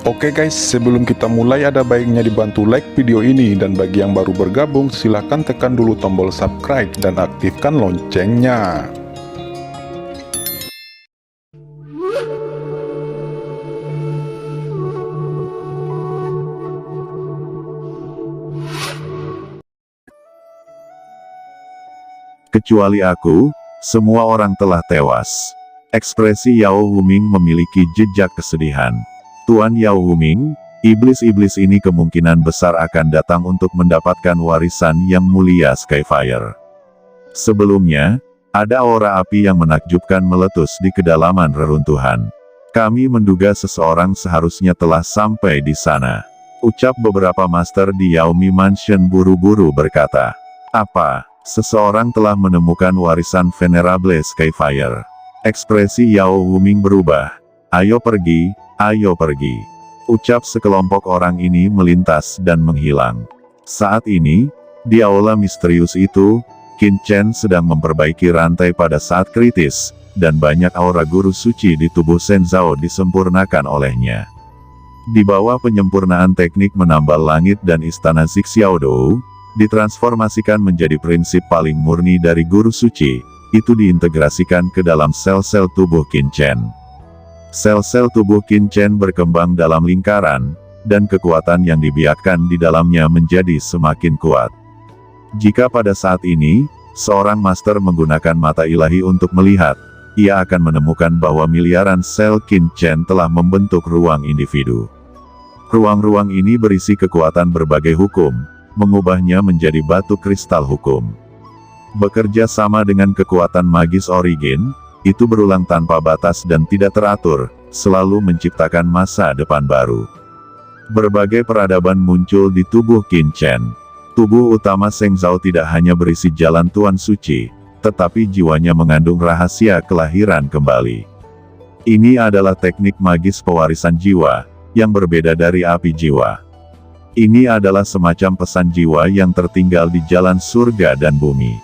Oke guys, sebelum kita mulai ada baiknya dibantu like video ini, dan bagi yang baru bergabung silahkan tekan dulu tombol subscribe dan aktifkan loncengnya. Kecuali aku, semua orang telah tewas. Ekspresi Yao Huming memiliki jejak kesedihan. Tuan Yao Huming, iblis-iblis ini kemungkinan besar akan datang untuk mendapatkan warisan yang mulia Skyfire. Sebelumnya, ada aura api yang menakjubkan meletus di kedalaman reruntuhan. Kami menduga seseorang seharusnya telah sampai di sana. Ucap beberapa master di Yaomi Mansion buru-buru berkata. Apa? Seseorang telah menemukan warisan Venerable Skyfire. Ekspresi Yao Huming berubah. Ayo pergi, ayo pergi. Ucap sekelompok orang ini melintas dan menghilang. Saat ini, di aula misterius itu, Qin Chen sedang memperbaiki rantai pada saat kritis, dan banyak aura guru suci di tubuh Shen Zhao disempurnakan olehnya. Di bawah penyempurnaan teknik menambal langit dan istana Xiaodou, ditransformasikan menjadi prinsip paling murni dari guru suci, itu diintegrasikan ke dalam sel-sel tubuh Qin Chen. Sel-sel tubuh Qin Chen berkembang dalam lingkaran, dan kekuatan yang dibiarkan di dalamnya menjadi semakin kuat. Jika pada saat ini, seorang master menggunakan mata ilahi untuk melihat, ia akan menemukan bahwa miliaran sel Qin Chen telah membentuk ruang individu. Ruang-ruang ini berisi kekuatan berbagai hukum, mengubahnya menjadi batu kristal hukum. Bekerja sama dengan kekuatan magis origin, itu berulang tanpa batas dan tidak teratur, selalu menciptakan masa depan baru. Berbagai peradaban muncul di tubuh Qin Chen. Tubuh utama Shen Zhao tidak hanya berisi jalan Tuan Suci, tetapi jiwanya mengandung rahasia kelahiran kembali. Ini adalah teknik magis pewarisan jiwa, yang berbeda dari api jiwa. Ini adalah semacam pesan jiwa yang tertinggal di jalan surga dan bumi.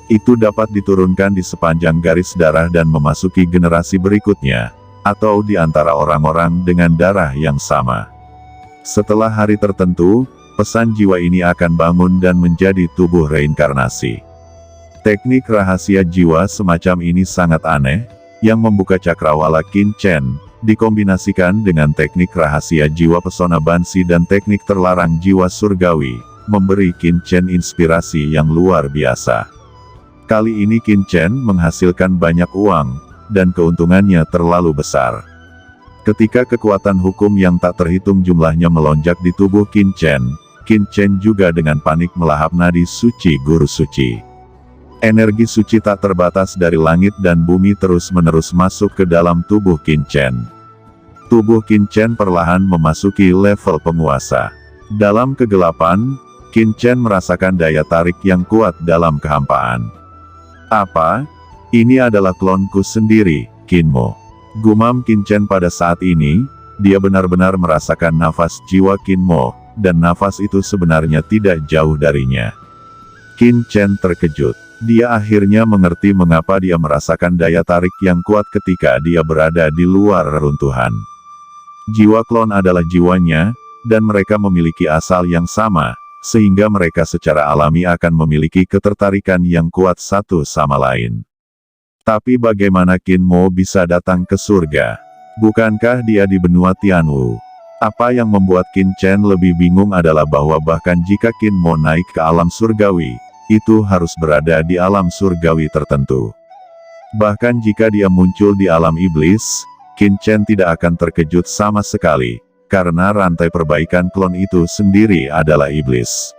Itu dapat diturunkan di sepanjang garis darah dan memasuki generasi berikutnya, atau di antara orang-orang dengan darah yang sama. Setelah hari tertentu, pesan jiwa ini akan bangun dan menjadi tubuh reinkarnasi. Teknik rahasia jiwa semacam ini sangat aneh, yang membuka cakrawala Qin Chen, dikombinasikan dengan teknik rahasia jiwa pesona Bansi dan teknik terlarang jiwa surgawi, memberi Qin Chen inspirasi yang luar biasa. Kali ini Qin Chen menghasilkan banyak uang, dan keuntungannya terlalu besar. Ketika kekuatan hukum yang tak terhitung jumlahnya melonjak di tubuh Qin Chen juga dengan panik melahap nadi suci guru suci. Energi suci tak terbatas dari langit dan bumi terus-menerus masuk ke dalam tubuh Qin Chen. Tubuh Qin Chen perlahan memasuki level penguasa. Dalam kegelapan, Qin Chen merasakan daya tarik yang kuat dalam kehampaan. Apa? Ini adalah klonku sendiri, Qin Mo. Gumam Qin Chen pada saat ini, dia benar-benar merasakan nafas jiwa Qin Mo, dan nafas itu sebenarnya tidak jauh darinya. Qin Chen terkejut. Dia akhirnya mengerti mengapa dia merasakan daya tarik yang kuat ketika dia berada di luar reruntuhan. Jiwa klon adalah jiwanya, dan mereka memiliki asal yang sama, sehingga mereka secara alami akan memiliki ketertarikan yang kuat satu sama lain. Tapi bagaimana Qin Mo bisa datang ke surga? Bukankah dia di benua Tianwu? Apa yang membuat Qin Chen lebih bingung adalah bahwa bahkan jika Qin Mo naik ke alam surgawi, itu harus berada di alam surgawi tertentu. Bahkan jika dia muncul di alam iblis, Qin Chen tidak akan terkejut sama sekali, karena rantai perbaikan klon itu sendiri adalah iblis.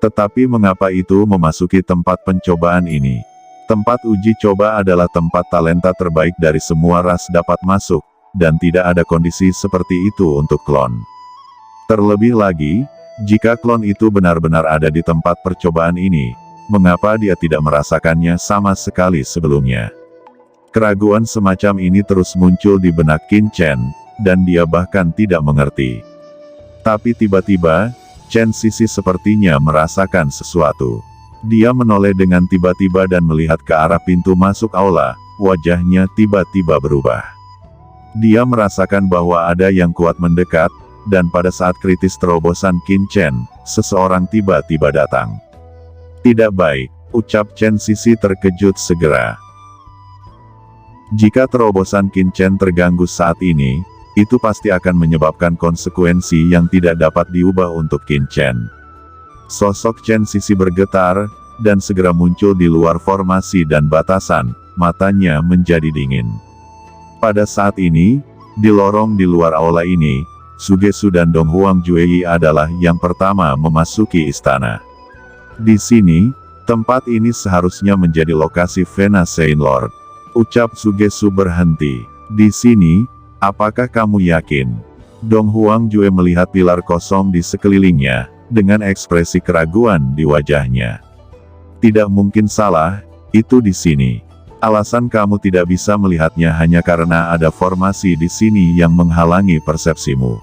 Tetapi mengapa itu memasuki tempat pencobaan ini? Tempat uji coba adalah tempat talenta terbaik dari semua ras dapat masuk, dan tidak ada kondisi seperti itu untuk klon. Terlebih lagi, jika klon itu benar-benar ada di tempat percobaan ini, mengapa dia tidak merasakannya sama sekali sebelumnya? Keraguan semacam ini terus muncul di benak Qin Chen, dan dia bahkan tidak mengerti. Tapi tiba-tiba, Chen Sisi sepertinya merasakan sesuatu. Dia menoleh dengan tiba-tiba dan melihat ke arah pintu masuk aula, wajahnya tiba-tiba berubah. Dia merasakan bahwa ada yang kuat mendekat, dan pada saat kritis terobosan Qin Chen, seseorang tiba-tiba datang. Tidak baik, ucap Chen Sisi terkejut segera. Jika terobosan Qin Chen terganggu saat ini, itu pasti akan menyebabkan konsekuensi yang tidak dapat diubah untuk Qin Chen. Sosok Chen Sisi bergetar, dan segera muncul di luar formasi dan batasan, matanya menjadi dingin. Pada saat ini, di lorong di luar aula ini, Sugesu dan Dong Huang Juei adalah yang pertama memasuki istana. Di sini, tempat ini seharusnya menjadi lokasi Vena Saint Lord. Ucap Sugesu berhenti. Di sini, apakah kamu yakin? Dong Huang Juei melihat pilar kosong di sekelilingnya, dengan ekspresi keraguan di wajahnya. Tidak mungkin salah, itu di sini. Alasan kamu tidak bisa melihatnya hanya karena ada formasi di sini yang menghalangi persepsimu.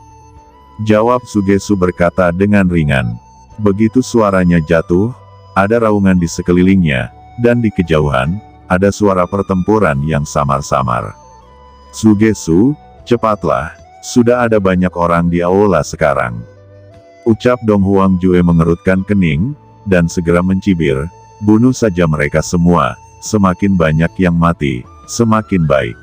Jawab Sugesu berkata dengan ringan. Begitu suaranya jatuh, ada raungan di sekelilingnya, dan di kejauhan, ada suara pertempuran yang samar-samar. Sugesu, cepatlah, sudah ada banyak orang di aula sekarang. Ucap Dong Huang Juei mengerutkan kening, dan segera mencibir, bunuh saja mereka semua. Semakin banyak yang mati, semakin baik.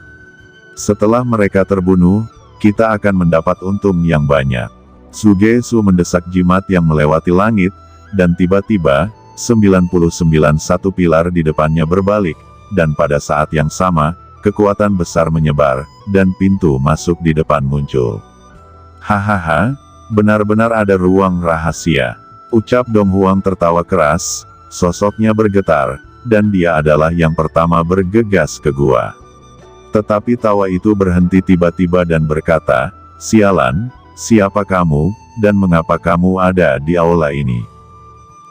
Setelah mereka terbunuh, kita akan mendapat untung yang banyak. Sugesu mendesak jimat yang melewati langit, dan tiba-tiba, 99 satu pilar di depannya berbalik, dan pada saat yang sama, kekuatan besar menyebar, dan pintu masuk di depan muncul. Hahaha, benar-benar ada ruang rahasia. Ucap Dong Huang tertawa keras, sosoknya bergetar, dan dia adalah yang pertama bergegas ke gua. Tetapi tawa itu berhenti tiba-tiba dan berkata, sialan, siapa kamu, dan mengapa kamu ada di aula ini?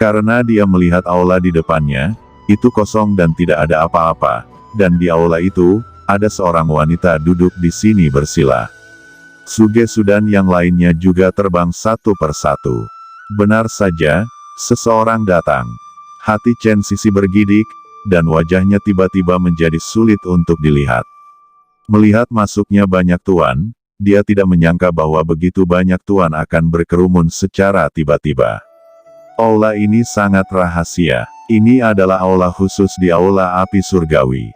Karena dia melihat aula di depannya, itu kosong dan tidak ada apa-apa, dan di aula itu, ada seorang wanita duduk di sini bersila. Sugesu dan yang lainnya juga terbang satu persatu. Benar saja, seseorang datang. Hati Chen Sisi bergidik, dan wajahnya tiba-tiba menjadi sulit untuk dilihat. Melihat masuknya banyak tuan, dia tidak menyangka bahwa begitu banyak tuan akan berkerumun secara tiba-tiba. Aula ini sangat rahasia. Ini adalah aula khusus di aula api surgawi.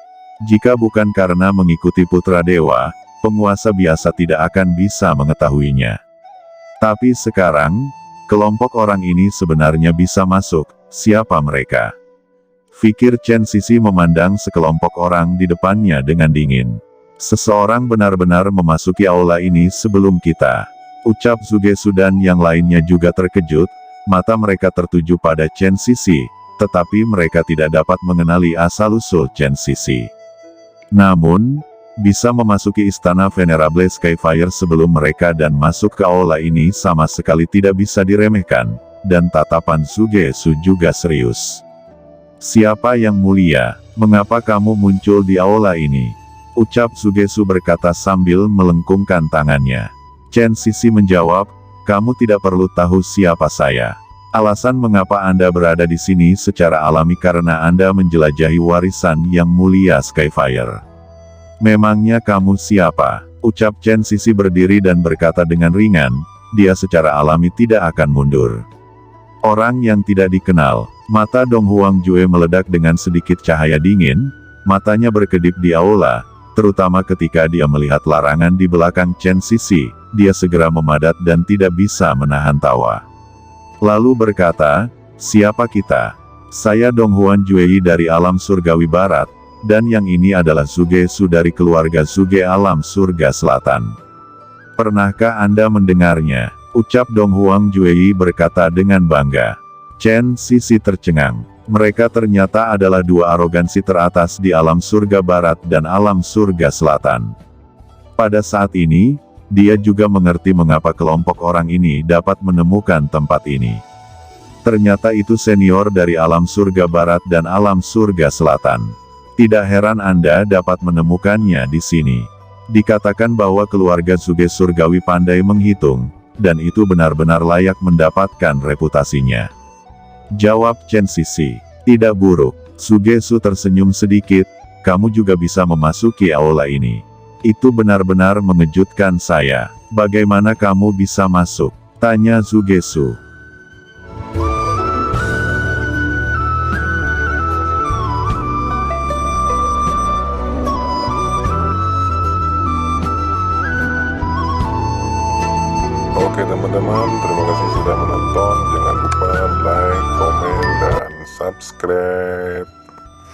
Jika bukan karena mengikuti putra dewa, penguasa biasa tidak akan bisa mengetahuinya. Tapi sekarang, kelompok orang ini sebenarnya bisa masuk. Siapa mereka? Fikir Chen Sisi memandang sekelompok orang di depannya dengan dingin. Seseorang benar-benar memasuki aula ini sebelum kita. Ucap Sugesu dan yang lainnya juga terkejut, mata mereka tertuju pada Chen Sisi, tetapi mereka tidak dapat mengenali asal-usul Chen Sisi. Namun, bisa memasuki istana Venerable Skyfire sebelum mereka dan masuk ke aula ini sama sekali tidak bisa diremehkan. Dan tatapan Sugesu juga serius. Siapa yang mulia, mengapa kamu muncul di aula ini? Ucap Sugesu berkata sambil melengkungkan tangannya. Chen Sisi menjawab, kamu tidak perlu tahu siapa saya. Alasan mengapa Anda berada di sini secara alami karena Anda menjelajahi warisan yang mulia Skyfire. Memangnya kamu siapa? Ucap Chen Sisi berdiri dan berkata dengan ringan, dia secara alami tidak akan mundur. Orang yang tidak dikenal. Mata Dong Huang Juei meledak dengan sedikit cahaya dingin, matanya berkedip di aula, terutama ketika dia melihat larangan di belakang Chen Sisi, dia segera memadat dan tidak bisa menahan tawa. Lalu berkata, siapa kita? Saya Dong Huang Juei dari alam surgawi barat, dan yang ini adalah Sugesu dari keluarga Suge alam surga selatan. Pernahkah Anda mendengarnya? Ucap Dong Huang Juei berkata dengan bangga. Chen Sisi tercengang. Mereka ternyata adalah dua arogansi teratas di alam surga barat dan alam surga selatan. Pada saat ini, dia juga mengerti mengapa kelompok orang ini dapat menemukan tempat ini. Ternyata itu senior dari alam surga barat dan alam surga selatan. Tidak heran Anda dapat menemukannya di sini. Dikatakan bahwa keluarga Suge surgawi pandai menghitung, dan itu benar-benar layak mendapatkan reputasinya. Jawab Chen Sisi. Tidak buruk. Sugesu tersenyum sedikit, kamu juga bisa memasuki aula ini. Itu benar-benar mengejutkan saya. Bagaimana kamu bisa masuk? Tanya Zugesu. Oke teman-teman, terima kasih sudah menonton. Jangan lupa like, komen, dan subscribe.